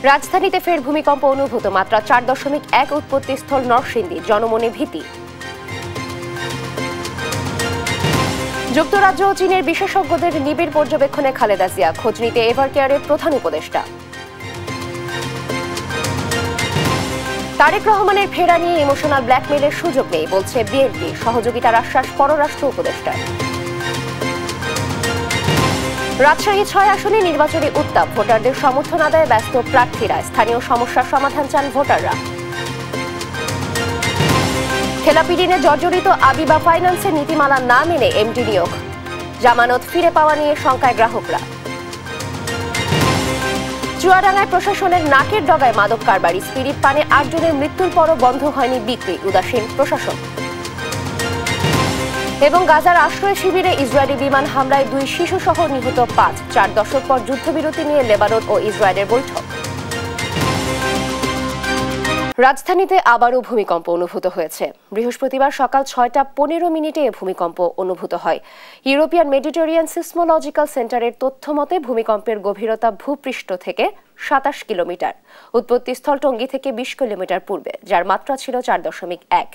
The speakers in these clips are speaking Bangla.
রাজধানীতে ফের ভূমিকম্প অনুভূত, মাত্রা 4.1 উৎপত্তিস্থল নরসিংদী, জনমনে ভীতি। যুক্তরাজ্য ও চীনের বিশেষজ্ঞদের নিবিড় পর্যবেক্ষণে খালেদা জিয়া, খোঁজ নিতে এভারকেয়ারের প্রধান উপদেষ্টা। তারেক রহমানের ফেরা নিয়ে ইমোশনাল ব্ল্যাকমেইলের সুযোগ নেই বলছে বিএনপি, সহযোগিতার আশ্বাস পররাষ্ট্র উপদেষ্টার। রাজশাহী 6 আসনে নির্বাচনী উত্তাপ, ভোটারদের সমর্থন আদায়ে ব্যস্ত প্রার্থীরা, স্থানীয় সমস্যার সমাধান চান ভোটাররা। খেলাপি ঋণে জর্জরিত আবিবা ফাইন্যান্সের নীতিমালা না মেনে এমডি নিয়োগ, জামানত ফিরে পাওয়া নিয়ে শঙ্কায় গ্রাহকরা। চুয়াডাঙ্গায় প্রশাসনের নাকের ডগায় মাদক কারবারি, স্পিরিট পানে 8 জনের মৃত্যুর পরও বন্ধ হয়নি বিক্রি, উদাসীন প্রশাসন। এবং গাজার আশ্রয় শিবিরে ইসরায়েলি বিমান হামলায় 2 শিশু সহ নিহত 5, 4 দশক পর যুদ্ধবিরতি নিয়ে লেবানন ও ইসরায়েলের বৈঠক। রাজধানীতে আবারও ভূমিকম্প অনুভূত হয়েছে। বৃহস্পতিবার সকাল 6:15 এ ভূমিকম্প অনুভূত হয়। ইউরোপিয়ান মেডিটেরিয়ান সিসমোলজিক্যাল সেন্টারের তথ্য মতে ভূমিকম্পের গভীরতা ভূপৃষ্ঠ থেকে 27 কিলোমিটার, উৎপত্তিস্থল টঙ্গী থেকে 20 কিলোমিটার পূর্বে, যার মাত্রা ছিল 4.1।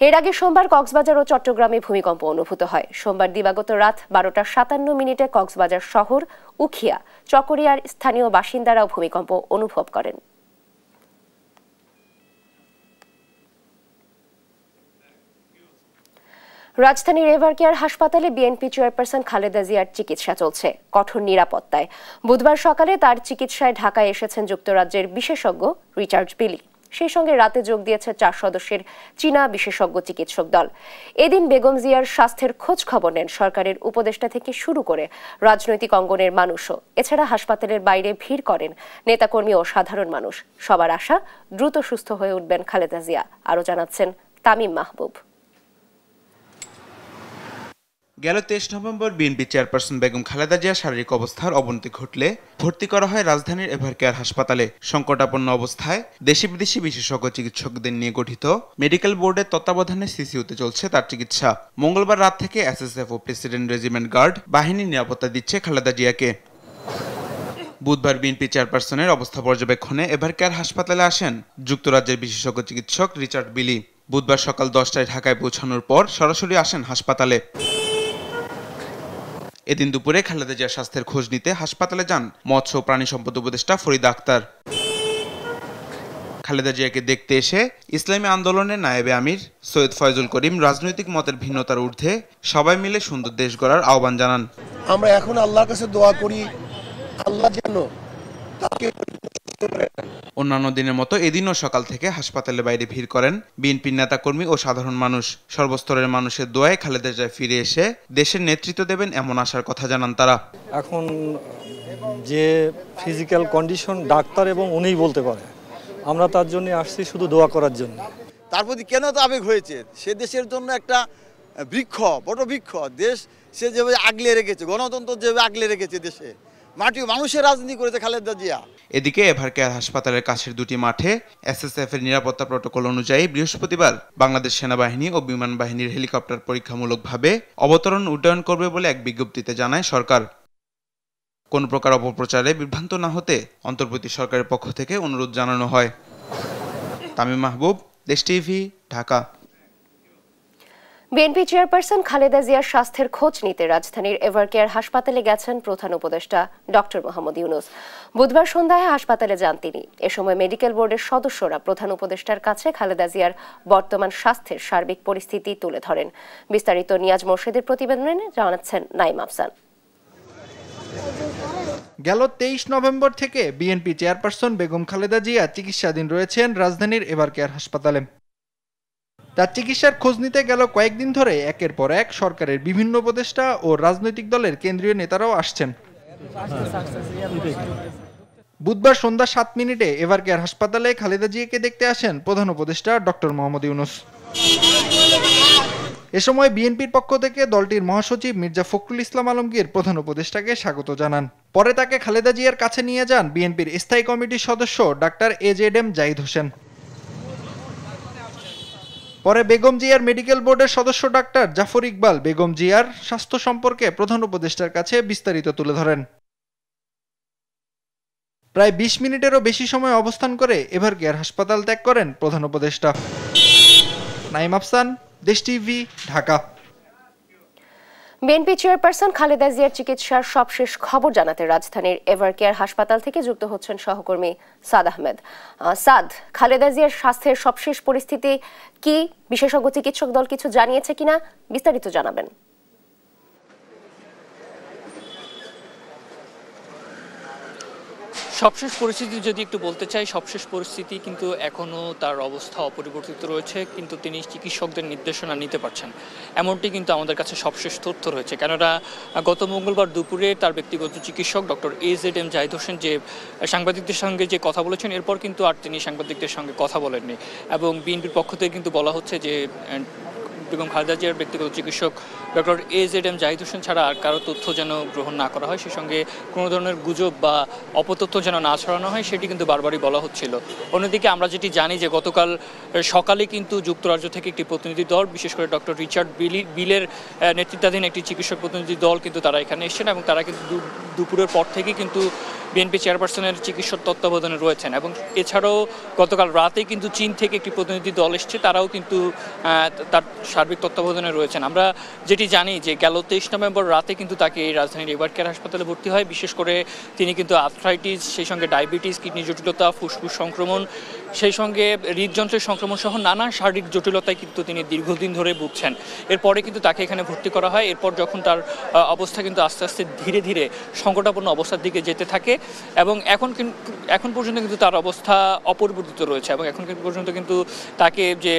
এর আগে সোমবার কক্সবাজার ও চট্টগ্রামে ভূমিকম্প অনুভূত হয়। সোমবার দিবাগত রাত 12:57 কক্সবাজার শহর, উখিয়া, চকরিয়ার স্থানীয় বাসিন্দারাও ভূমিকম্প অনুভব করেন। রাজধানীর এভারকেয়ার হাসপাতালে বিএনপি চেয়ারপারসন খালেদা জিয়ার চিকিৎসা চলছে কঠোর নিরাপত্তায়। বুধবার সকালে তার চিকিৎসায় ঢাকায় এসেছেন যুক্তরাজ্যের বিশেষজ্ঞ রিচার্ড বিলি। সেই সঙ্গে রাতে যোগ দিয়েছে 4 সদস্যের চীনা বিশেষজ্ঞ চিকিৎসক দল। এদিন বেগম জিয়ার স্বাস্থ্যের খোঁজ খবর নেন সরকারের উপদেষ্টা থেকে শুরু করে রাজনৈতিক অঙ্গনের মানুষও। এছাড়া হাসপাতালের বাইরে ভিড় করেন নেতাকর্মী ও সাধারণ মানুষ। সবার আশা দ্রুত সুস্থ হয়ে উঠবেন খালেদা জিয়া, আরও জানাচ্ছেন তামিম মাহবুব। গেল 23 November BNP chairperson Begum Khaleda জিয়ার শারীরিক অবস্থার অবনতি ঘটলে ভর্তি করা হয় রাজধানীর এভারকেয়ার হাসপাতালে। সংকটাপন্ন অবস্থায় দেশি বিদেশি বিশেষজ্ঞ চিকিৎসকদের নিয়ে গঠিত মেডিকেল বোর্ডের তত্ত্বাবধানে সিসিইউতে চলছে তার চিকিৎসা। মঙ্গলবার রাত থেকে এসএসএফ ও প্রেসিডেন্ট রেজিমেন্ট গার্ড বাহিনী নিরাপত্তা দিচ্ছে খালেদা জিয়াকে। বুধবার বিএনপি চেয়ারপারসনের অবস্থা পর্যবেক্ষণে এভারকেয়ার হাসপাতালে আসেন যুক্তরাজ্যের বিশেষজ্ঞ চিকিৎসক রিচার্ড বিলি। বুধবার সকাল 10টায় ঢাকায় পৌঁছানোর পর সরাসরি আসেন হাসপাতালে। এদিন দুপুরে খালেদা জিয়ার স্বাস্থ্যের খোঁজ নিতে হাসপাতালে যান মৎস্য ও প্রাণী সম্পদ উপদেষ্টা ফরিদা আক্তার। খালেদা জিয়াকে দেখতে এসে ইসলামী আন্দোলনের নায়েবে আমির সৈয়দ ফয়জুল করিম রাজনৈতিক মতের ভিন্নতার ঊর্ধ্বে সবাই মিলে সুন্দর দেশ গড়ার আহ্বান জানান। আমরা এখন আল্লাহর কাছে দোয়া করি, আল্লাহ যেন তাকে। অন্যান্য দিনের মতো এদিনও সকাল থেকে হাসপাতালের বাইরে ভিড় করেন বিএনপির নেতাকর্মী ও সাধারণ মানুষ। সর্বস্তরের মানুষের দোয়ায় খালেদা জিয়া ফিরে এসে দেশের নেতৃত্ব দেবেন এমন আশার কথা জানান তারা। এখন যে ফিজিক্যাল কন্ডিশন ডাক্তার এবং উনিই বলতে পারে, আমরা তার জন্য আসছি শুধু দোয়া করার জন্য। তার প্রতি কেন তো আবেগ হয়েছে, সে দেশের জন্য একটা বৃক্ষ, বড় বৃক্ষ। দেশ সে যেভাবে আগলে রেখেছে, গণতন্ত্র যেভাবে আগলে রেখেছে, দেশে মাটি মানুষের রাজনীতি করেছে খালেদা জিয়া। এদিকে এভারকেয়ার হাসপাতালের কাছের 2টি মাঠে এসএসএফ এর নিরাপত্তা প্রটোকল অনুযায়ী বৃহস্পতিবার বাংলাদেশ সেনাবাহিনী ও বিমান বাহিনীর হেলিকপ্টার পরীক্ষামূলকভাবে অবতরণ উড্ডয়ন করবে বলে এক বিজ্ঞপ্তিতে জানায় সরকার। কোন প্রকার অপপ্রচারে বিভ্রান্ত না হতে অন্তর্বর্তী সরকারের পক্ষ থেকে অনুরোধ জানানো হয়। তামিম মাহবুব, দেশ TV, Dhaka. BNP chairperson Khaleda জিয়ার স্বাস্থ্যের খোঁজ নিতে রাজধানীর এভারকেয়ার হাসপাতালে গেছেন প্রধান উপদেষ্টা ডক্টর মোহাম্মদ ইউনূস। বুধবার সন্ধ্যায় হাসপাতালে যান তিনি। এ সময় মেডিকেল বোর্ডের সদস্যরা প্রধান উপদেষ্টার কাছে খালেদা জিয়ার বর্তমান স্বাস্থ্যের সার্বিক পরিস্থিতি তুলে ধরেন। বিস্তারিত নিয়াজ মোর্শেদের প্রতিবেদনে জানাচ্ছেন নাইম আফসান। গেল 23 নভেম্বর থেকে বিএনপি চেয়ারপারসন বেগম খালেদা জিয়া চিকিৎসাধীন রয়েছেন রাজধানীর এভারকেয়ার হাসপাতালে। তার চিকিৎসার খোঁজ নিতে গেল কয়েকদিন ধরে একের পর এক সরকারের বিভিন্ন উপদেষ্টা ও রাজনৈতিক দলের কেন্দ্রীয় নেতারাও আসছেন। বুধবার সন্ধ্যা 7 এভারকেয়ার হাসপাতালে খালেদা জিয়াকে দেখতে আসেন প্রধান উপদেষ্টা ডক্টর মোহাম্মদ ইউনূস। এ সময় বিএনপির পক্ষ থেকে দলটির মহাসচিব মির্জা ফখরুল ইসলাম আলমগীর প্রধান উপদেষ্টাকে স্বাগত জানান। পরে তাকে খালেদা জিয়ার কাছে নিয়ে যান বিএনপির স্থায়ী কমিটির সদস্য ডাক্তার এজেডএম জাহিদ হোসেন। পরে বেগম জিয়ার মেডিকেল বোর্ডের সদস্য ডাক্তার জাফর ইকবাল বেগম জিয়ার স্বাস্থ্য সম্পর্কে প্রধান উপদেষ্টার কাছে বিস্তারিত তুলে ধরেন। প্রায় 20 মিনিটেরও বেশি সময় অবস্থান করে এভারকেয়ার হাসপাতাল ত্যাগ করেন প্রধান উপদেষ্টা। নাইম আফসান, দেশ TV, Dhaka. BNP chairperson Khaleda জিয়ার চিকিৎসার সবশেষ খবর জানাতে রাজধানীর এভারকেয়ার হাসপাতাল থেকে যুক্ত হচ্ছেন সহকর্মী সাদ আহমেদ। সাদ, খালেদা জিয়ার স্বাস্থ্যের সবশেষ পরিস্থিতি কি? বিশেষজ্ঞ চিকিৎসক দল কিছু জানিয়েছে কিনা, বিস্তারিত জানাবেন। সবশেষ পরিস্থিতি যদি একটু বলতে চাই, সবশেষ পরিস্থিতি কিন্তু এখনও তার অবস্থা অপরিবর্তিত রয়েছে, কিন্তু তিনি চিকিৎসকদের নির্দেশনা নিতে পারছেন, এমনটি কিন্তু আমাদের কাছে সবশেষ তথ্য রয়েছে। কেননা গত মঙ্গলবার দুপুরে তার ব্যক্তিগত চিকিৎসক ডক্টর AZM জাহিদ হোসেন যে সাংবাদিকদের সঙ্গে যে কথা বলেছেন, এরপর কিন্তু আর তিনি সাংবাদিকদের সঙ্গে কথা বলেননি। এবং বিএনপির পক্ষ থেকে কিন্তু বলা হচ্ছে যে বেগম খালেদা জিয়ার ব্যক্তিগত চিকিৎসক ডক্টর AZM জাহিদ হোসেন ছাড়া আর কারো তথ্য যেন গ্রহণ না করা হয়, সেই সঙ্গে কোনো ধরনের গুজব বা অপতথ্য যেন না ছড়ানো হয়, সেটি কিন্তু বারবারই বলা হচ্ছিল। অন্যদিকে আমরা যেটি জানি যে গতকাল সকালে কিন্তু যুক্তরাজ্য থেকে একটি প্রতিনিধি দল, বিশেষ করে ডক্টর রিচার্ড বিলের নেতৃত্বাধীন একটি চিকিৎসক প্রতিনিধি দল কিন্তু তারা এখানে এসেছেন এবং তারা কিন্তু দুপুরের পর থেকেই কিন্তু বিএনপি চেয়ারপারসনের চিকিৎসক তত্ত্বাবধানে রয়েছেন। এবং এছাড়াও গতকাল রাতে কিন্তু চীন থেকে একটি প্রতিনিধি দল এসছে, তারাও কিন্তু তার সার্বিক তত্ত্বাবধানে রয়েছেন। আমরা যেটি জানি যে গেল 23 নভেম্বর রাতে কিন্তু তাকে এই রাজধানীর এভারকেয়ার হাসপাতালে ভর্তি হয়। বিশেষ করে তিনি কিন্তু আর্থ্রাইটিস, সেই সঙ্গে ডায়াবেটিস, কিডনি জটিলতা, ফুসফুস সংক্রমণ, সেই সঙ্গে হৃদযন্ত্রের সংক্রমণ সহ নানা শারীরিক জটিলতায় কিন্তু তিনি দীর্ঘদিন ধরে ভুগছেন। এরপরে কিন্তু তাকে এখানে ভর্তি করা হয়। এরপর যখন তার অবস্থা কিন্তু আস্তে আস্তে ধীরে ধীরে সংকটাপন্ন অবস্থার দিকে যেতে থাকে এবং এখন পর্যন্ত কিন্তু তার অবস্থা অপরিবর্তিত রয়েছে এবং এখন পর্যন্ত কিন্তু তাকে যে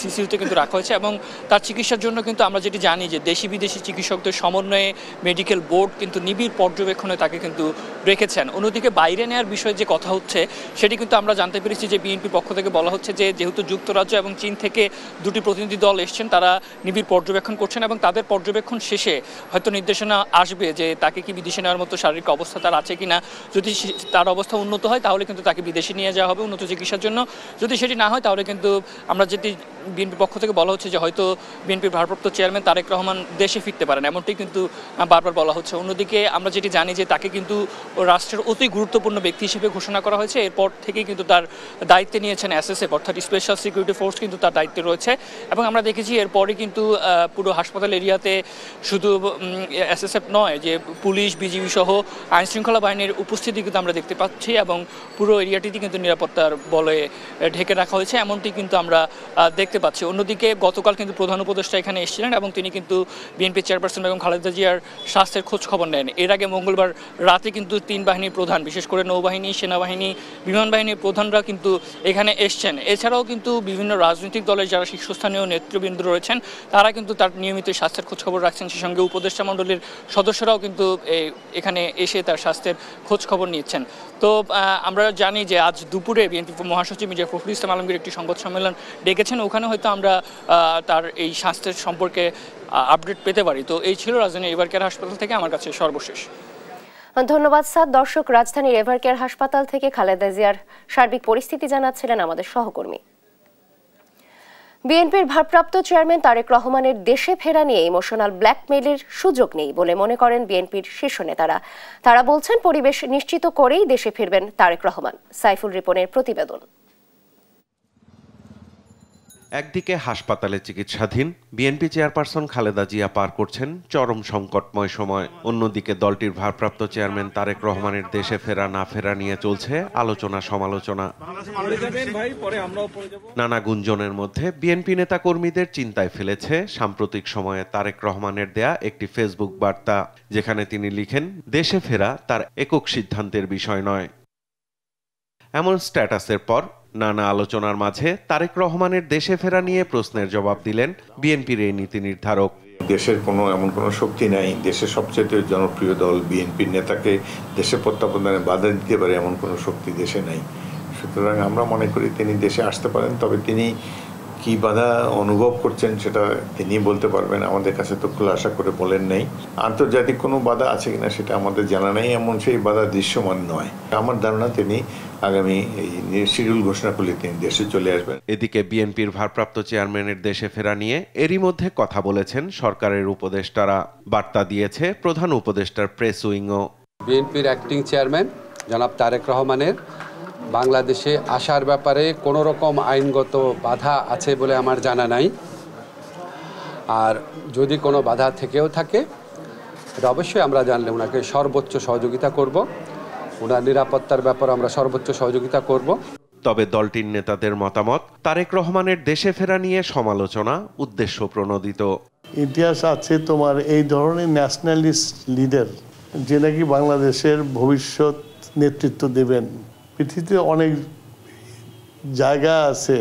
সিসিউতে কিন্তু রাখা হয়েছে এবং তার চিকিৎসার জন্য কিন্তু আমরা যেটি জানি যে দেশি বিদেশি চিকিৎসকদের সমন্বয়ে মেডিকেল বোর্ড কিন্তু নিবিড় পর্যবেক্ষণে তাকে কিন্তু রেখেছেন। অন্যদিকে বাইরে নেওয়ার বিষয়ে যে কথা হচ্ছে সেটি কিন্তু আমরা জানতে পেরেছি যে বিএনপির পক্ষ থেকে বলা হচ্ছে যে যেহেতু যুক্তরাজ্য এবং চীন থেকে দুটি প্রতিনিধি দল এসছেন, তারা নিবিড় পর্যবেক্ষণ করছেন এবং তাদের পর্যবেক্ষণ শেষে হয়তো নির্দেশনা আসবে যে তাকে কি বিদেশে নেওয়ার মতো শারীরিক অবস্থা তার আছে কিনা। যদি তার অবস্থা উন্নত হয় তাহলে কিন্তু তাকে বিদেশে নিয়ে যাওয়া হবে উন্নত চিকিৎসার জন্য। যদি সেটি না হয় তাহলে কিন্তু আমরা যেটি বিএনপির পক্ষ থেকে বলা হচ্ছে যে হয়তো বিএনপির ভারপ্রাপ্ত চেয়ারম্যান তারেক রহমান দেশে ফিরতে পারেন, এমনটি কিন্তু বারবার বলা হচ্ছে। অন্যদিকে আমরা যেটি জানি যে তাকে কিন্তু রাষ্ট্রের অতি গুরুত্বপূর্ণ ব্যক্তি হিসেবে ঘোষণা করা হয়েছে। এরপর থেকেই কিন্তু তার দায়িত্বে নিয়েছেন SSF অর্থাৎ স্পেশাল সিকিউরিটি ফোর্স কিন্তু তার দায়িত্বে রয়েছে এবং আমরা দেখেছি এরপরে কিন্তু পুরো হাসপাতাল এরিয়াতে শুধু SSF নয়, যে পুলিশ, বিজিবি সহ আইনশৃঙ্খলা বাহিনীর উপস্থিতি কিন্তু আমরা দেখতে পাচ্ছি এবং পুরো এরিয়াটিতে কিন্তু নিরাপত্তার বলয়ে ঢেকে রাখা হয়েছে, এমনটি কিন্তু আমরা দেখতে পাচ্ছি। অন্যদিকে গতকাল কিন্তু প্রধান উপদেষ্টা এখানে এসেছিলেন এবং তিনি কিন্তু বিএনপি চেয়ারপারসন বেগম খালেদা জিয়ার স্বাস্থ্যের খোঁজ খবর নেন। এর আগে মঙ্গলবার রাতে কিন্তু 3 বাহিনীর প্রধান, বিশেষ করে নৌবাহিনী, সেনাবাহিনী, বিমান বাহিনীর প্রধানরা কিন্তু এখানে এসছেন। এছাড়াও কিন্তু বিভিন্ন রাজনৈতিক দলের যারা শীর্ষস্থানীয় নেতৃবৃন্দ রয়েছেন তারা কিন্তু তার নিয়মিত স্বাস্থ্যের খোঁজ খবর রাখছেন। সেই সঙ্গে উপদেষ্টা মণ্ডলীর সদস্যরাও কিন্তু এখানে এসে তার স্বাস্থ্যের খোঁজ খবর নিচ্ছেন। তো আমরা জানি যে আজ দুপুরে বিএনপি মহাসচিব মির্জা ফখরুল ইসলাম আলমগীর একটি সংবাদ সম্মেলন ডেকেছেন, ওখানে হয়তো আমরা তার এই স্বাস্থ্যের সম্পর্কে আপডেট পেতে পারি। তো এই ছিল রাজধানীর এভারকেয়ার হাসপাতাল থেকে আমার কাছে সর্বশেষ। ধন্যবাদ স্যার। দর্শক, রাজধানীর এভারকেয়ার হাসপাতাল থেকে খালেদা জিয়ার সার্বিক পরিস্থিতি জানাচ্ছিলেন আমাদের সহকর্মী। বিএনপির ভারপ্রাপ্ত চেয়ারম্যান তারেক রহমানের দেশে ফেরা নিয়ে ইমোশনাল ব্ল্যাকমেইলের সুযোগ নেই বলে মনে করেন বিএনপির শীর্ষ নেতারা। তারা বলছেন পরিবেশ নিশ্চিত করেই দেশে ফিরবেন তারেক রহমান। সাইফুল রিপনের প্রতিবেদন। একদিকে হাসপাতালে চিকিৎসাধীন বিএনপি চেয়ারপারসন খালেদা জিয়া পার করছেন চরম সংকটময় সময়, অন্যদিকে দলটির ভারপ্রাপ্ত চেয়ারম্যান তারেক রহমানের দেশে ফেরা না ফেরা নিয়ে চলছে আলোচনা সমালোচনা। নানা গুঞ্জনের মধ্যে বিএনপি নেতা কর্মীদের চিন্তায় ফেলেছে সাম্প্রতিক সময়ে তারেক রহমানের দেয়া একটি ফেসবুক বার্তা, যেখানে তিনি লিখেন, দেশে ফেরা তার একক সিদ্ধান্তের বিষয় নয়। এমন স্ট্যাটাসের পর নানা আলোচনার মাঝে তারেক রহমানের দেশে ফেরা নিয়ে প্রশ্নের জবাব দিলেন বিএনপির এই নীতি নির্ধারক। দেশের এমন কোনো শক্তি নাই, দেশের সবচেয়ে জনপ্রিয় দল বিএনপির নেতাকে দেশে প্রত্যাবর্তনে বাধা দিতে পারে এমন কোনো শক্তি দেশে নাই। সুতরাং আমরা মনে করি তিনি দেশে আসতে পারেন, তবে তিনি কি বাধা অনুভব করছেন সেটা তিনি বলতে পারবেন। আমাদের কাছে তো খোলাসা করে বলেন নাই। আন্তর্জাতিক কোনো বাধা আছে কিনা সেটা আমাদের জানা নেই, এমন সেই বাধা দৃশ্যমান নয়। আমার ধারণা তিনি আগামী এই শিডিউল ঘোষণা করলে তিনি দেশে চলে আসবেন। এদিকে বিএনপির ভারপ্রাপ্ত চেয়ারম্যানের দেশে ফেরা নিয়ে এরই মধ্যে কথা বলেছেন সরকারের উপদেষ্টারা। বার্তা দিয়েছে প্রধান উপদেষ্টার প্রেস উইংও। বিএনপির অ্যাক্টিং চেয়ারম্যান জনাব তারেক রহমানের বাংলাদেশে আসার ব্যাপারে কোনো রকম আইনগত বাধা আছে বলে আমার জানা নাই। আর যদি কোনো বাধা থেকেও থাকে এটা অবশ্যই আমরা জানলে ওনাকে সর্বোচ্চ সহযোগিতা করব, ওনার নিরাপত্তার ব্যাপারে আমরা সর্বোচ্চ সহযোগিতা করব। তবে দলটির নেতাদের মতামত, তারেক রহমানের দেশে ফেরা নিয়ে সমালোচনা উদ্দেশ্য প্রণোদিত। ইতিহাস আছে তোমার এই ধরনের ন্যাশনালিস্ট লিডার যে নাকি বাংলাদেশের ভবিষ্যৎ নেতৃত্ব দেবেন। পৃথিবীতে অনেক জায়গা আছে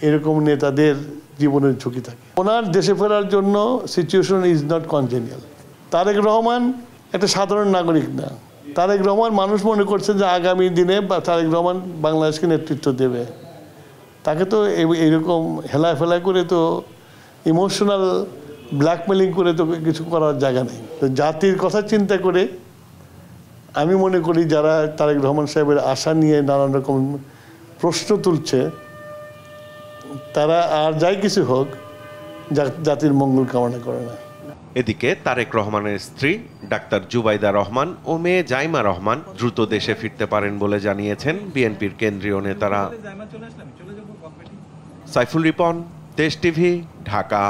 এরকম নেতাদের জীবনের ঝুঁকি থাকে। ওনার দেশে ফেরার জন্য situation is not congenial. Tarique Rahman একটা সাধারণ নাগরিক না। তারেক রহমান মানুষ মনে করছে যে আগামী দিনে তারেক রহমান বাংলাদেশকে নেতৃত্ব দেবে। তাকে তো এইরকম হেলাফেলা করে তো ইমোশনাল ব্ল্যাকমেলিং করে তো কিছু করার জায়গা নেই। তো জাতির কথা চিন্তা করে আমি মনে করি যারা তারেক রহমান সাহেবের আশা নিয়ে নানান রকম প্রশ্ন তুলছে তারা আর যাই কিছু হোক জাতির মঙ্গল কামনা করে না। এদিকে তারেক রহমানের স্ত্রী ডাক্তার জুবাইদা রহমান ও মেয়ে জাইমা রহমান দ্রুত দেশে ফিরতে পারেন বলে জানিয়েছেন বিএনপির কেন্দ্রীয় নেতারা। সাইফুল রিপন, দেশ টিভি, ঢাকা।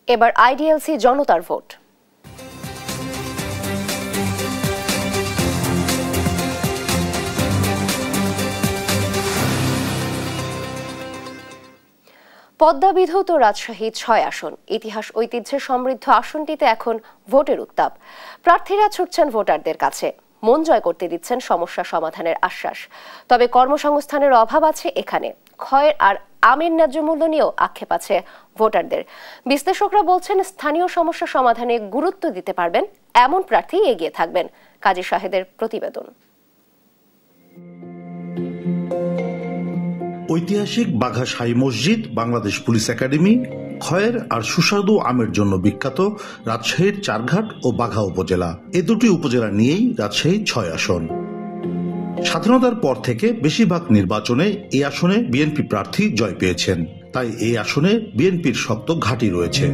এবার আইডিএলসি জনতার ভোট। পদ্মা বিধৌত রাজশাহী ৬ আসন। ইতিহাস ঐতিহ্যে সমৃদ্ধ আসনটিতে এখন ভোটের উত্তাপ। প্রার্থীরা ছুটছেন ভোটারদের কাছে, মন জয় করতে দিচ্ছেন সমস্যা সমাধানের আশ্বাস। তবে কর্মসংস্থানের অভাব আছে এখানে। ক্ষয়ের আর আমের ন্যায্য মূল্য নিয়েও আক্ষেপ আছে ভোটারদের। বিশ্লেষকরা বলছেন স্থানীয় সমস্যা সমাধানে গুরুত্ব দিতে পারবেন এমন প্রার্থী এগিয়ে থাকবেন। কাজী শাহেদের প্রতিবেদন। ঐতিহাসিক বাঘা শাহী মসজিদ, বাংলাদেশ পুলিশ একাডেমি, খয়ের আর সুস্বাদু আমের জন্য বিখ্যাত রাজশাহীর চারঘাট ও বাঘা উপজেলা। এ দুটি উপজেলা নিয়েই রাজশাহী ৬ আসন। স্বাধীনতার পর থেকে বেশিরভাগ নির্বাচনে এই আসনে বিএনপি প্রার্থী জয় পেয়েছেন, তাই এই আসনে বিএনপির শক্ত ঘাঁটি রয়েছে।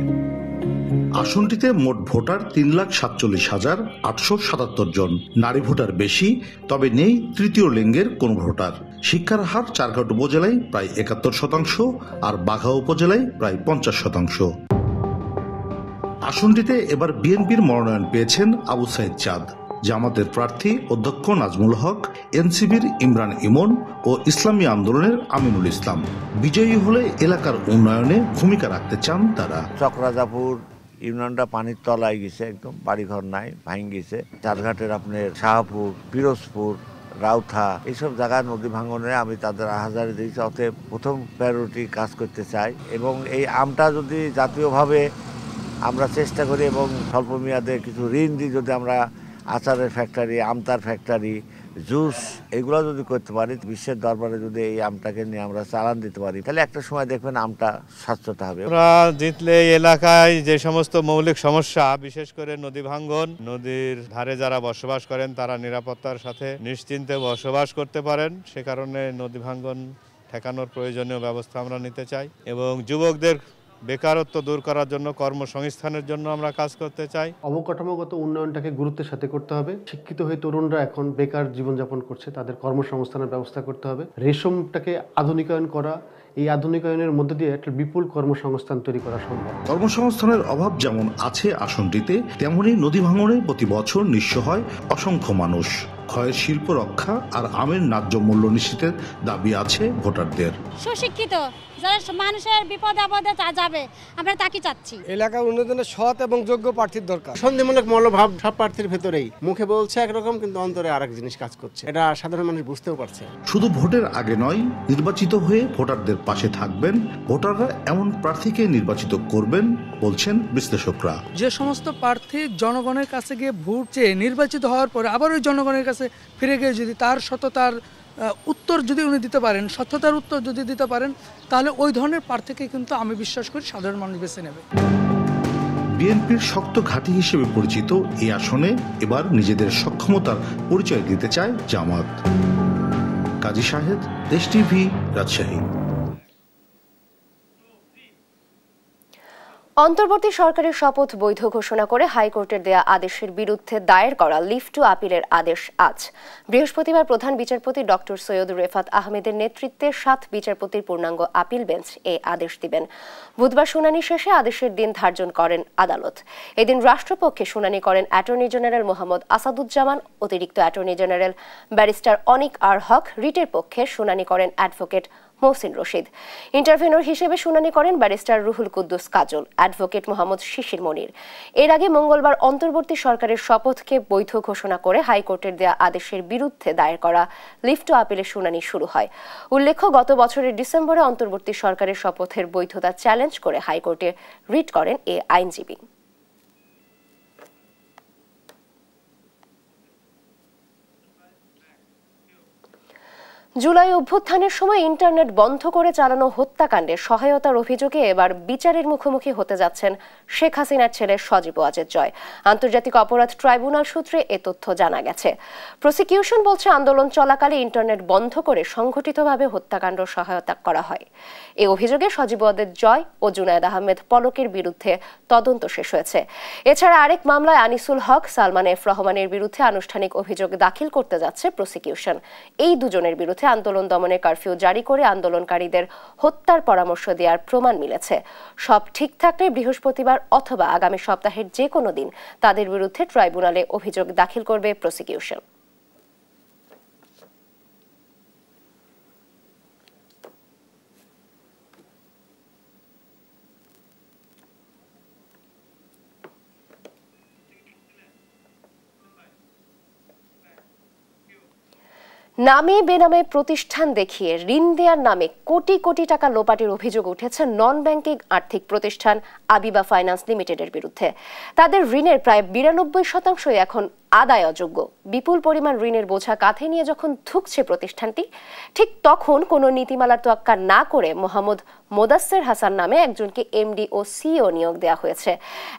আসনটিতে মোট ভোটার ৩,৪৭,৮৭৭ জন। নারী ভোটার বেশি, তবে নেই তৃতীয় লিঙ্গের কোন ভোটার। শিক্ষার হার চারঘাট উপজেলায় প্রায় ৭১%, আর বাঘা উপজেলায় প্রায় ৫০%। আসনটিতে এবার বিএনপির মনোনয়ন পেয়েছেন আবু সাইদ চাঁদ, জামাতের প্রার্থী অধ্যক্ষ নাজমুল হক, এনসিবির ইমরান ইমন ও ইসলামী আন্দোলনের আমিনুল ইসলাম। বিজয়ী হলে এলাকার উন্নয়নে ভূমিকা রাখতে চান তারা। চকরাজাপুর ইউনিয়নটা পানির তলায় গেছে, একদম বাড়িঘর নাই, ভাঙ গেছে। চারঘাটের আপনার শাহপুর, পিরোজপুর, রাউথা, এইসব জায়গায় নদী ভাঙনে আমি তাদের আহাজারি দিয়েছি। অতএব প্রথম প্রায়োরিটি কাজ করতে চাই এবং এই আমটা যদি জাতীয়ভাবে আমরা চেষ্টা করি এবং স্বল্প মেয়াদে কিছু ঋণ দিই, যদি আমরা আচারের ফ্যাক্টরি, আমতার ফ্যাক্টরি, জুস এগুলো যদি করতে পারি, বিশ্বের দরবারে যদি এই আমটাকে নিয়ে আমরা চালান দিতে পারি, তাহলে একটা সময় দেখবেন আমটা স্বচ্ছতা হবে। আমরা জিতলে এলাকায় যে সমস্ত মৌলিক সমস্যা, বিশেষ করে নদী ভাঙ্গন, নদীর ধারে যারা বসবাস করেন তারা নিরাপত্তার সাথে নিশ্চিন্তে বসবাস করতে পারেন, সে কারণে নদী ভাঙ্গন ঠেকানোর প্রয়োজনীয় ব্যবস্থা আমরা নিতে চাই এবং যুবকদের বেকারত্ব দূর করার জন্য, কর্মসংস্থানের জন্য আমরা কাজ করতে চাই। অবকাঠামোগত উন্নয়নটাকে গুরুত্বের সাথে করতে হবে। শিক্ষিত হয়ে তরুণরা এখন বেকার জীবনযাপন করছে, তাদের কর্মসংস্থানের ব্যবস্থা করতে হবে। রেশমটাকে আধুনিকায়ন করা, এই আধুনিকায়নের মধ্য দিয়ে একটা বিপুল কর্মসংস্থান তৈরি করা সম্ভব। কর্মসংস্থানের অভাব যেমন আছে আসনটিতে, তেমনি নদী ভাঙনে প্রতি বছর নিঃস্ব হয় অসংখ্য মানুষ। ক্ষয়ের শিল্প রক্ষা আর আমের ন্যায্য মূল্য নিশ্চিতের দাবি আছে ভোটারদের। সুশিক্ষিত যারা মানুষের বিপদে আপদে যাবে, আমরা তাকে চাচ্ছি। এলাকার উন্নয়নের সৎ এবং যোগ্য প্রার্থীর দরকার। সন্দেহমূলক মনোভাব সব প্রার্থীর ভেতরেই, মুখে বলছে একরকম কিন্তু অন্তরে আরেক জিনিস কাজ করছে, এটা সাধারণ মানুষ বুঝতেও পারছে। শুধু ভোটের আগে নয়, নির্বাচিত হয়ে ভোটারদের পাশে থাকবেন ভোটাররা, এমন প্রার্থীকে নির্বাচিত করবেন বলছেন বিশ্লেষকরা। যে সমস্ত প্রার্থী জনগণের কাছে গিয়ে ভোট চেয়ে নির্বাচিত হওয়ার পরে আবার ওই জনগণের কাছে ফিরে গিয়ে যদি তার সততার উত্তর যদি উনি দিতে পারেন, সত্যতার উত্তর যদি দিতে পারেন, তাহলে ওই ধরনের প্রার্থীকে কিন্তু আমি বিশ্বাস করি সাধারণ মানুষ বেছে নেবে। বিএনপির শক্ত ঘাঁটি হিসেবে পরিচিত এই আসনে এবার নিজেদের সক্ষমতার পরিচয় দিতে চায় জামাত। কাজী শাহেদ, দেশ টিভি, রাজশাহী। অন্তর্বর্তী সরকারের শপথ বৈধ ঘোষণা করে হাইকোর্টের দেয়া আদেশের বিরুদ্ধে দায়ের করা লিভ টু আপিলের আদেশ আজ বৃহস্পতিবার প্রধান বিচারপতি ডক্টর সৈয়দ রেফাত আহমেদের নেতৃত্বে 7 বিচারপতির পূর্ণাঙ্গ আপিল বেঞ্চ এই আদেশ দিবেন। বুধবার শুনানি শেষে আদেশের দিন ধার্য করেন আদালত। এদিন রাষ্ট্রপক্ষে শুনানি করেন অ্যাটর্নি জেনারেল মোহাম্মদ আসাদুজ্জামান, অতিরিক্ত অ্যাটর্নি জেনারেল ব্যারিস্টার অনিক আর হক, রিটের পক্ষে শুনানি করেন অ্যাডভোকেট মহসিন রশিদ। ইন্টারভেনর হিসেবে শুনানি করেন ব্যারিস্টার রুহুল কুদ্দুস কাজল, অ্যাডভোকেট মোহাম্মদ শিশির মনির। এর আগে মঙ্গলবার অন্তর্বর্তী সরকারের শপথকে বৈধ ঘোষণা করে হাইকোর্টের দেয়া আদেশের বিরুদ্ধে দায়ের করা লিভ টু আপিলের শুনানি শুরু হয়। উল্লেখ্য, গত বছরের ডিসেম্বরে অন্তর্বর্তী সরকারের শপথের বৈধতা চ্যালেঞ্জ করে হাইকোর্টে রিট করেন এ আইনজীবী। জুলাই অভ্যুত্থানের সময় ইন্টারনেট বন্ধ করে চালানো হত্যাকাণ্ডে সহায়তার অভিযোগে এবার বিচারের মুখোমুখি হতে যাচ্ছেন শেখ হাসিনার ছেলে সজীব ওয়াজেদ জয়। আন্তর্জাতিক অপরাধ ট্রাইব্যুনাল সূত্রে এ তথ্য জানা গেছে। প্রসিকিউশন বলছে, আন্দোলন চলাকালে ইন্টারনেট বন্ধ করে সংঘটিতভাবে হত্যাকাণ্ড সহায়তা করা হয়। এই অভিযোগে সজীব ওয়াজেদ জয় ও জুনায়েদ আহমেদ পলকের বিরুদ্ধে তদন্ত শেষ হয়েছে। এছাড়া আরেক মামলায় আনিসুল হক, সালমান এফ রহমানের বিরুদ্ধে আনুষ্ঠানিক অভিযোগ দাখিল করতে যাচ্ছে প্রসিকিউশন। এই দুজনের বিরুদ্ধে আন্দোলন দমনে কারফিউ জারি করে আন্দোলনকারীদের হত্যার পরামর্শ দেওয়ার প্রমাণ মিলেছে। সব ঠিক থাকলে বৃহস্পতিবার অথবা আগামী সপ্তাহের যে কোনো দিন তাদের বিরুদ্ধে ট্রাইব্যুনালে অভিযোগ দাখিল করবে প্রসিকিউশন। নামে বেনামে প্রতিষ্ঠান দেখিয়ে ঋণ দেওয়ার নামে কোটি কোটি টাকা লোপাটের অভিযোগ উঠেছে নন ব্যাংকিং আর্থিক প্রতিষ্ঠান আবিবা ফাইন্যান্স লিমিটেডের বিরুদ্ধে। তাদের ঋণের প্রায় 92% এখন আদায় অযোগ্য। বিপুল পরিমাণ ঋণের বোঝা কাঁধে নিয়ে যখন ধুঁকছে প্রতিষ্ঠানটি, ঠিক তখন কোনো নীতিমালার তোয়াক্কা না করে মোহাম্মদ মোদাসের হাসান নামে একজনকে এমডি ও সিইও নিয়োগ দেওয়া হয়েছে।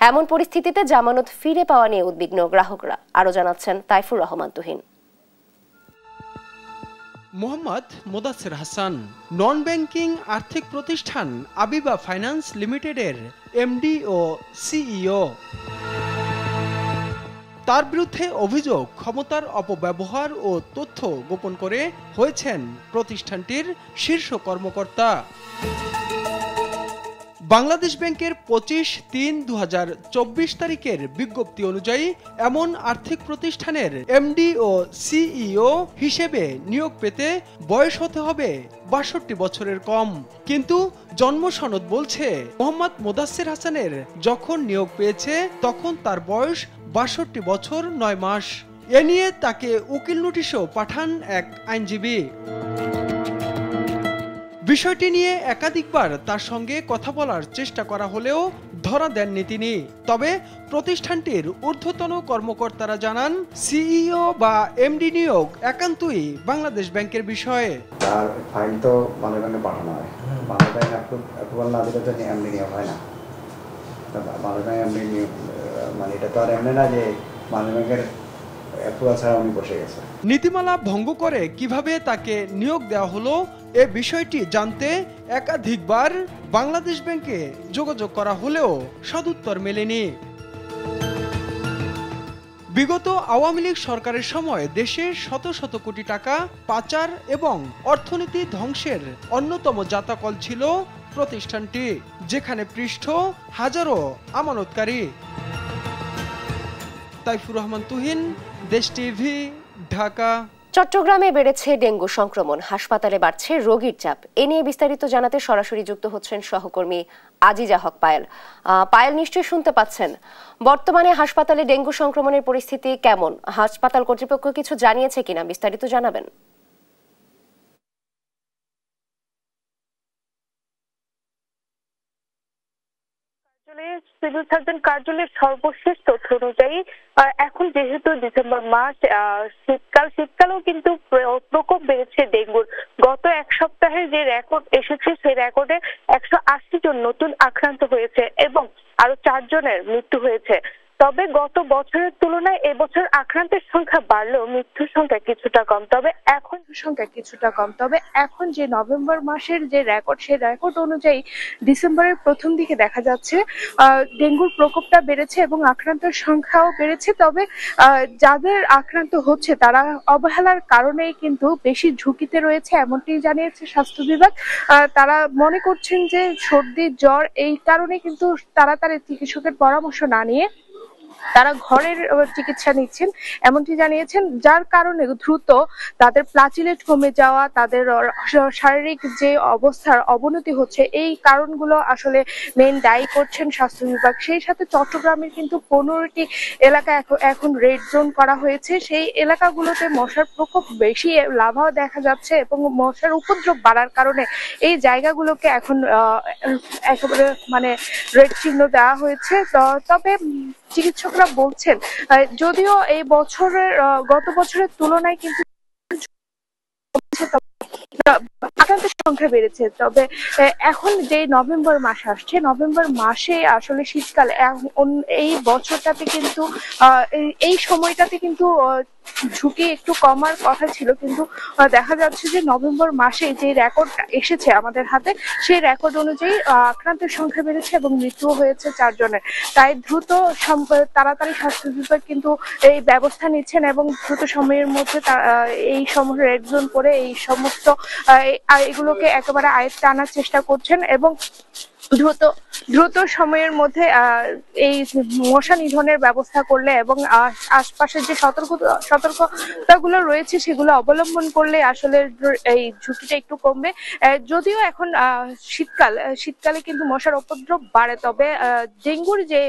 এমন পরিস্থিতিতে জামানত ফিরে পাওয়া নিয়ে উদ্বিগ্ন গ্রাহকরা। আরও জানাচ্ছেন তাইফুর রহমান তুহিন। মোহাম্মদ মোদাসের হাসান নন ব্যাংকিং আর্থিক প্রতিষ্ঠান আবিবা ফাইন্যান্স লিমিটেডের এমডি ও সিইও। তার বিরুদ্ধে অভিযোগ, ক্ষমতার অপব্যবহার ও তথ্য গোপন করে হয়েছেন প্রতিষ্ঠানটির শীর্ষ কর্মকর্তা। বাংলাদেশ ব্যাংকের 25/3/2024 তারিখের বিজ্ঞপ্তি অনুযায়ী এমন আর্থিক প্রতিষ্ঠানের এমডি ও সিইও হিসেবে নিয়োগ পেতে বয়স হতে হবে 62 বছরের কম। কিন্তু জন্ম সনদ বলছে মোহাম্মদ মোদাসের হাসানের যখন নিয়োগ পেয়েছে তখন তার বয়স 62 বছর 9 মাস। এ নিয়ে তাকে উকিল নোটিশও পাঠান এক আইনজীবী। বিষয়টি নিয়ে একাধিকবার তার সঙ্গে কথা বলার চেষ্টা করা হলেও ধরা দেননি তিনি। তবে প্রতিষ্ঠানটির ঊর্ধ্বতন কর্মকর্তারা জানান, সিইও বা এমডি নিয়োগ একান্তই বাংলাদেশ ব্যাংকের বিষয়ে। তার ফাইল তো বাংলাদেশে পাঠানো হয়, বাংলাদেশ অ্যাপ্রুভাল না দিলে তো এমডি নিয়োগ হয় না। বাংলাদেশ এমডি নিয়োগ মানে এটা তো আর এমনি না যে বাংলাদেশ ব্যাংকের অ্যাপ্রুভাল ছাড়া উনি বসে গেছে। নীতিমালা ভঙ্গ করে কিভাবে তাকে নিয়োগ দেওয়া হলো এ বিষয়টি জানতে একাধিকবার বাংলাদেশ ব্যাংকে যোগাযোগ করা হলেও সদুত্তর মেলেনি। বিগত আওয়ামী লীগ সরকারের সময় দেশে শত শত কোটি টাকা পাচার এবং অর্থনীতি ধ্বংসের অন্যতম জাতাকল ছিল প্রতিষ্ঠানটি, যেখানে পৃষ্ঠ হাজারো আমানতকারী। তাইফুর রহমান তুহিন, দেশ টিভি, ঢাকা। চট্টগ্রামে বেড়েছে ডেঙ্গু সংক্রমণ, হাসপাতালে বাড়ছে রোগীর চাপ। এ নিয়ে বিস্তারিত জানাতে সরাসরি যুক্ত হচ্ছেন সহকর্মী আজিজা হক পায়েল। পায়েল, নিশ্চয়ই শুনতে পাচ্ছেন, বর্তমানে হাসপাতালে ডেঙ্গু সংক্রমণের পরিস্থিতি কেমন? হাসপাতাল কর্তৃপক্ষ কিছু জানিয়েছে কিনা, বিস্তারিত জানাবেন। সিভিল সার্জন কার্যালয়ের সর্বশেষ তথ্য অনুযায়ী এখন যেহেতু ডিসেম্বর মাস, শীতকালেও কিন্তু প্রকোপ বেড়েছে ডেঙ্গুর। গত এক সপ্তাহে যে রেকর্ড এসেছে সেই রেকর্ডে 180 জন নতুন আক্রান্ত হয়েছে এবং আরো 4 জনের মৃত্যু হয়েছে। তবে গত বছরের তুলনায় এবছর আক্রান্তের সংখ্যা বাড়লেও মৃত্যুর সংখ্যা কিছুটা কম। তবে এখন যে নভেম্বর মাসের যে রেকর্ড, সেই রেকর্ড অনুযায়ী ডিসেম্বরের প্রথম দিকে দেখা যাচ্ছে ডেঙ্গুর প্রকোপটা বেড়েছে এবং আক্রান্তের সংখ্যাও বেড়েছে। তবে যাদের আক্রান্ত হচ্ছে তারা অবহেলার কারণেই কিন্তু বেশি ঝুঁকিতে রয়েছে, এমনটি জানিয়েছে স্বাস্থ্য বিভাগ। তারা মনে করছেন যে সর্দি জ্বর এই কারণে কিন্তু তাড়াতাড়ি চিকিৎসকের পরামর্শ না নিয়ে তারা ঘরের চিকিৎসা নিচ্ছেন, এমনটি জানিয়েছেন, যার কারণে দ্রুত তাদের প্লাটিলেট কমে যাওয়া, তাদের শারীরিক যে অবস্থার অবনতি হচ্ছে, এই কারণগুলো আসলে মেইন দায়ী করছেন স্বাস্থ্য বিভাগ। সেই সাথে চট্টগ্রামের কিন্তু 15টি এলাকা এখন রেড জোন করা হয়েছে। সেই এলাকাগুলোতে মশার প্রকোপ বেশি লাভাও দেখা যাচ্ছে এবং মশার উপদ্রব বাড়ার কারণে এই জায়গাগুলোকে এখন একেবারে রেড চিহ্ন দেওয়া হয়েছে। তবে চিকিৎসকরা বলছেন যদিও এই বছরের গত বছরের তুলনায় কিন্তু আক্রান্তের সংখ্যা বেড়েছে। তবে এখন যে নভেম্বর মাস আসছে, নভেম্বর মাসে আসলে শীতকালে এই বছরটাতে কিন্তু এই সময়টাতে কিন্তু ঝুঁকি একটু কমার কথা ছিল, কিন্তু দেখা যাচ্ছে যে নভেম্বর মাসে যে রেকর্ড এসেছে আমাদের হাতে, সেই রেকর্ড অনুযায়ী আক্রান্তের সংখ্যা বেড়েছে এবং মৃত্যুও হয়েছে 4 জনের। তাই দ্রুত তাড়াতাড়ি স্বাস্থ্য বিভাগ কিন্তু এই ব্যবস্থা নিচ্ছেন এবং দ্রুত সময়ের মধ্যে এই সমস্ত রেড জোন করে এই সমস্ত এগুলোকে একেবারে আয়ত্তে আনার চেষ্টা করছেন এবং দ্রুত সময়ের মধ্যে এই মশা নিধনের ব্যবস্থা করলে এবং আশপাশের যে সতর্কতাগুলো রয়েছে সেগুলো অবলম্বন করলে আসলে এই ঝুঁকিটা একটু কমবে। যদিও এখন শীতকালে কিন্তু মশার উপদ্রব বাড়ে, তবে ডেঙ্গুর যে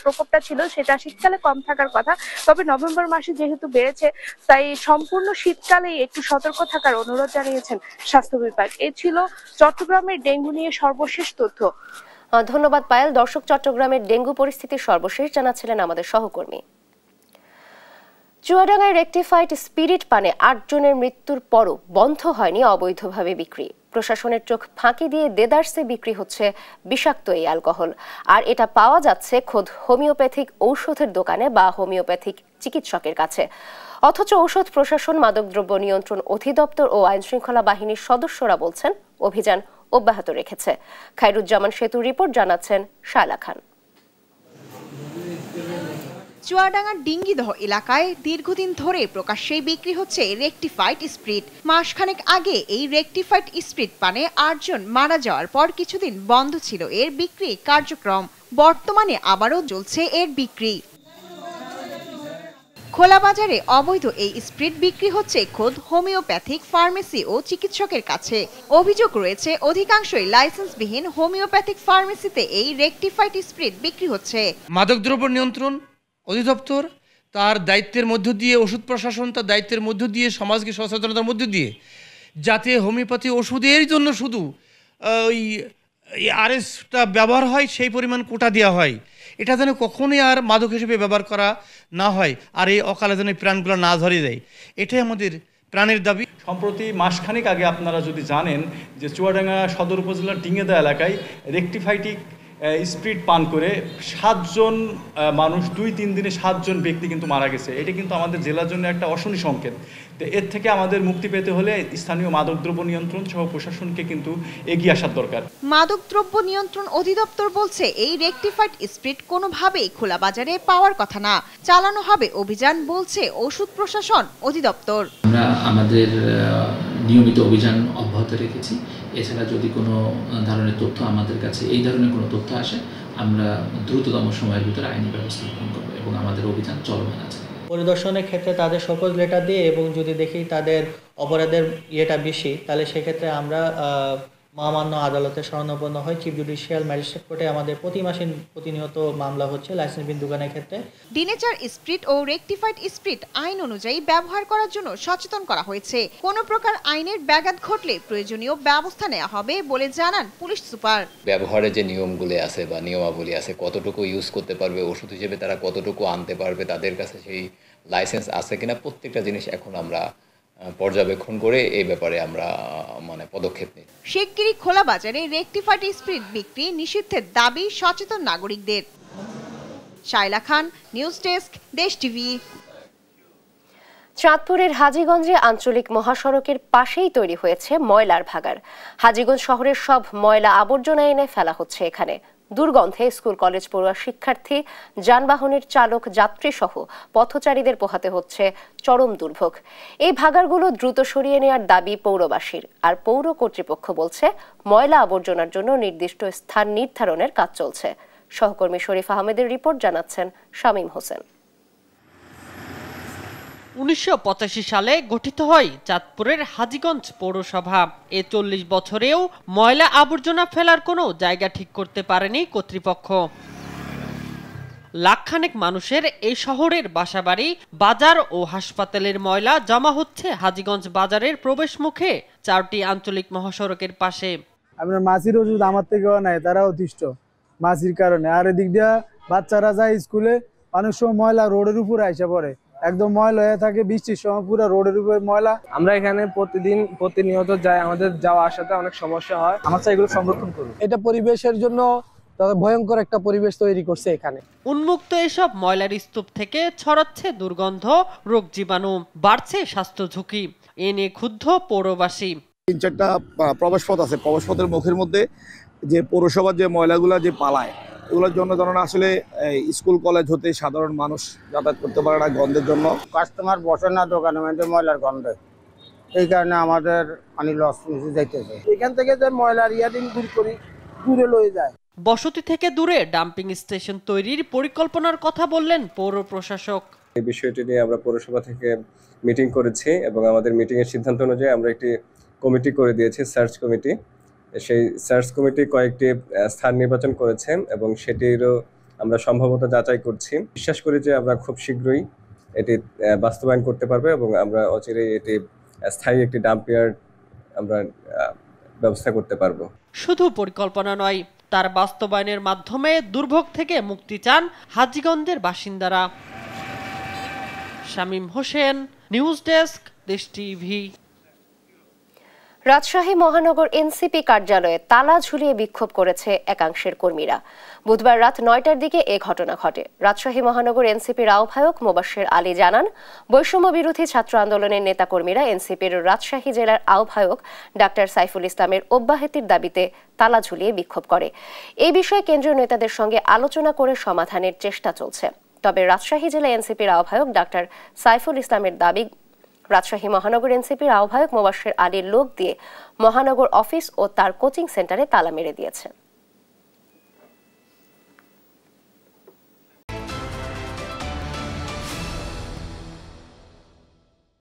প্রকোপটা ছিল সেটা শীতকালে কম থাকার কথা। তবে নভেম্বর মাসে যেহেতু বেড়েছে, তাই সম্পূর্ণ শীতকালেই একটু সতর্ক থাকার অনুরোধ জানিয়েছেন স্বাস্থ্য বিভাগ। এই ছিল চট্টগ্রামের ডেঙ্গু নিয়ে সর্বশেষ তথ্য। ধন্যবাদ পায়েল। দর্শক, চট্টগ্রামের ডেঙ্গু পরিস্থিতির সর্বশেষ জানাচ্ছিলেন আমাদের সহকর্মী। চুয়াডাঙ্গায় রেকটিফাইড স্পিরিট পানে 8 জনের মৃত্যুর পরও বন্ধ হয়নি অবৈধভাবে বিক্রি। প্রশাসনের চোখ ফাঁকি দিয়ে দেদারসে বিক্রি হচ্ছে বিষাক্ত এই অ্যালকোহল, আর এটা পাওয়া যাচ্ছে খোদ হোমিওপ্যাথিক ঔষধের দোকানে বা হোমিওপ্যাথিক চিকিৎসকের কাছে। অথচ ঔষধ প্রশাসন, মাদকদ্রব্য নিয়ন্ত্রণ অধিদপ্তর ও আইনশৃঙ্খলা বাহিনীর সদস্যরা বলছেন অভিযান অব্যাহত রেখেছে। খায়রুজ্জামান সেতুর রিপোর্ট, জানাচ্ছেন শায়লা খান। চুয়াডাঙ্গার ডিঙ্গিদহ এলাকায় দীর্ঘদিন ধরে প্রকাশ্যেই বিক্রি হচ্ছে রেকটিফাইড স্পিরিট। মাসখানেক আগে এই রেকটিফাইড স্পিরিট পানে 8 জন মারা যাওয়ার পর কিছুদিন বন্ধ ছিল এর বিক্রি কার্যক্রম। বর্তমানে আবারও চলছে এর বিক্রি। খোলা বাজারে অবৈধ এই স্পিরিট বিক্রি হচ্ছে খোদ হোমিওপ্যাথিক ফার্মেসি ও চিকিৎসকের কাছে। অভিযোগ রয়েছে অধিকাংশই লাইসেন্সবিহীন হোমিওপ্যাথিক ফার্মেসিতে এই রেকটিফাইড স্পিরিট বিক্রি হচ্ছে। মাদকদ্রব্য নিয়ন্ত্রণ অধিদপ্তর তার দায়িত্বের মধ্য দিয়ে, ওষুধ প্রশাসন তার দায়িত্বের মধ্য দিয়ে, সমাজকে সচেতনতার মধ্য দিয়ে, যাতে হোমিওপ্যাথি ওষুধের জন্য শুধু ওই আরএসটা ব্যবহার হয়, সেই পরিমাণ কোটা দেওয়া হয়। এটা যেন কখনোই আর মাদক হিসেবে ব্যবহার করা না হয়, আর এই অকালে যেন প্রাণগুলো না ঝরে যায়, এটাই আমাদের প্রাণের দাবি। সম্প্রতি মাসখানেক আগে আপনারা যদি জানেন যে চুয়াডাঙ্গা সদর উপজেলার ডিঙ্গিদহ এলাকায় রেকটিফাইটিক স্পিরিট পান করে 7 জন মানুষ 2-3 দিনে 7 জন ব্যক্তি কিন্তু মারা গেছে। এটা কিন্তু আমাদের জেলার জন্য একটা অশনি সংকেত। তো এর থেকে আমাদের মুক্তি পেতে হলে স্থানীয় মাদকদ্রব্য নিয়ন্ত্রণ সহ প্রশাসনকে কিন্তু এগিয়ে আসার দরকার। মাদকদ্রব্য নিয়ন্ত্রণ অধিদপ্তর বলছে এই রেকটিফাইড স্পিরিট কোনোভাবেই খোলা বাজারে পাওয়ার কথা না, চালানো হবে অভিযান বলছে ওষুধ প্রশাসন অধিদপ্তর। আমরা আমাদের নিয়মিত অভিযান অব্যাহত রেখেছি। এছাড়া যদি কোনো ধরনের তথ্য আমাদের কাছে এই ধরনের কোনো তথ্য আসে, আমরা দ্রুততম সময়ের ভিতরে আইনি ব্যবস্থা গ্রহণ করব এবং আমাদের অভিযান চলমান আছে। পরিদর্শনের ক্ষেত্রে তাদের শোকজ লেটার দিয়ে এবং যদি দেখি তাদের অপরাধের ইয়েটা বেশি, তাহলে সেক্ষেত্রে আমরা মহামান্য আদালতে শরণাপন্ন হয়। চিফ জুডিশিয়াল ম্যাজিস্ট্রেট কোর্টে আমাদের প্রতিনিয়ত মামলা হচ্ছে লাইসেন্সবিহীন দোকানের ক্ষেত্রে। ডিনেচার স্পিরিট ও রেকটিফাইড স্পিরিট আইন অনুযায়ী ব্যবহার করার জন্য সচেতন করা হয়েছে। কোনো প্রকার আইনের ব্যাঘাত ঘটলে প্রয়োজনীয় ব্যবস্থা নেওয়া হবে বলে জানান পুলিশ সুপার। ব্যবহারের যে নিয়মগুলি আছে বা নিয়মাবলী আছে, কতটুকু ইউজ করতে পারবে, ওষুধ হিসেবে তারা কতটুকু আনতে পারবে, তাদের কাছে সেই লাইসেন্স আছে কিনা, প্রত্যেকটা জিনিস এখন আমরা পর্যবেক্ষণ করে এই ব্যাপারে আমরা পদক্ষেপ নিই। শিগগিরই খোলা বাজারে রেকটিফাইড স্পিরিট বিক্রি নিষিদ্ধের দাবি সচেতন নাগরিকদের। শায়লা খান, নিউজ ডেস্ক, দেশ টিভি। চাঁদপুরের হাজীগঞ্জে আঞ্চলিক মহাসড়কের পাশেই তৈরি হয়েছে ময়লার ভাগাড়। হাজীগঞ্জ শহরের সব ময়লা আবর্জনা এনে ফেলা হচ্ছে এখানে। দুর্গন্ধে স্কুল কলেজ পড়ুয়া শিক্ষার্থী, যানবাহনের চালক, যাত্রী সহ পথচারীদের পোহাতে হচ্ছে চরম দুর্ভোগ। এই ভাগাড়গুলো দ্রুত সরিয়ে নেওয়ার দাবি পৌরবাসীর। আর পৌর কর্তৃপক্ষ বলছে ময়লা আবর্জনার জন্য নির্দিষ্ট স্থান নির্ধারণের কাজ চলছে। সহকর্মী শরীফ আহমেদের রিপোর্ট, জানাচ্ছেন শামীম হোসেন। 1985 সালে গঠিত হয় চাঁদপুরের হাজীগঞ্জ পৌরসভা। 40 বছরেও ময়লা আবর্জনা ফেলার কোনো জায়গা ঠিক করতে পারেনি কর্তৃপক্ষ। লাখখানেক মানুষের এই শহরের বাসাবাড়ি, বাজার ও হাসপাতালের ময়লা জমা হচ্ছে হাজীগঞ্জ বাজারের প্রবেশ মুখে 4টি আঞ্চলিক মহাসড়কের পাশে। আপনার মাছির ওষুধ আমার থেকেও নাই, তারা অতিষ্ঠ মাছির কারণে। আর এদিক দিয়ে বাচ্চারা যায় স্কুলে, অনেক সময় ময়লা রোডের উপরে আইসা পড়ে, একদম ময়লা হয়ে থাকে। বৃষ্টির সময় পুরো রোডের উপরে ময়লা। আমরা এখানে প্রতিনিয়ত যাই, আমাদের যাওয়া আসাতে অনেক সমস্যা হয়। আমরা চাই এগুলো সংরক্ষণ করুন। এটা পরিবেশের জন্য ভয়ঙ্কর একটা পরিবেশ তৈরি করছে এখানে। উন্মুক্ত এসব ময়লার স্তূপ থেকে ছড়াচ্ছে দুর্গন্ধ, রোগ জীবাণু, বাড়ছে স্বাস্থ্য ঝুঁকি। এ নিয়ে ক্ষুব্ধ পৌরবাসী। 3-4টা প্রবেশ পথ আছে, প্রবেশ পথের মুখের মধ্যে যে পৌরসভার যে ময়লাগুলা যে পালায়, এগুলোর জন্য ধরুন আসলে স্কুল কলেজ হতে সাধারণ মানুষ যাতায়াত করতে পারে না গন্ধের জন্য। কাস্টমার বসে না দোকানে, ময়লার গন্ধে, এই কারণে আমাদের লস যাইতেছে। এখান থেকে যে ময়লার ইয়াদিন দূর করি, দূরে লয়ে যায়। বসতি থেকে দূরে ডাম্পিং স্টেশন তৈরির পরিকল্পনার কথা বললেন পৌর প্রশাসক। এই বিষয়টি নিয়ে আমরা পৌরসভা থেকে মিটিং করেছি এবং আমাদের মিটিং এর সিদ্ধান্ত অনুযায়ী আমরা একটি কমিটি করে দিয়েছি, সার্চ কমিটি। সেই সার্চ কমিটি কয়েকটি স্থান নির্বাচন করেছে এবং সেটিরও আমরা সম্ভাব্যতা যাচাই করছি। বিশ্বাস করি যে আমরা খুব শীঘ্রই এটি বাস্তবায়ন করতে পারবো এবং আমরা অচিরেই এটি স্থায়ী একটি ডাম্প ইয়ার্ড আমরা ব্যবস্থা করতে পারবো। শুধু পরিকল্পনা নয়, তার বাস্তবায়নের মাধ্যমে দুর্ভোগ থেকে মুক্তি চান হাজীগঞ্জের বাসিন্দারা। শামীম হোসেন, নিউজ ডেস্ক, দেশ টিভি। রাজশাহী মহানগর এনসিপি কার্যালয়ে তালা ঝুলিয়ে বিক্ষোভ করেছে একাংশের কর্মীরা। বুধবার রাত 9টার দিকে এ ঘটনা ঘটে। রাজশাহী মহানগর এনসিপির আহ্বায়ক মোবাশ্বের আলী জানান, বৈষম্য বিরোধী ছাত্র আন্দোলনের নেতাকর্মীরা এনসিপির রাজশাহী জেলার আহ্বায়ক ডাক্তার সাইফুল ইসলামের অব্যাহতির দাবিতে তালা ঝুলিয়ে বিক্ষোভ করে। এই বিষয়ে কেন্দ্রীয় নেতাদের সঙ্গে আলোচনা করে সমাধানের চেষ্টা চলছে। তবে রাজশাহী জেলা এনসিপির আহ্বায়ক ডাক্তার সাইফুল ইসলামের দাবি, রাজশাহী মহানগর এনসিপির আহ্বায়ক মোবাশ্বের আলীর লোক দিয়ে মহানগর অফিস ও তার কোচিং সেন্টারে তালা মেরে দিয়েছে।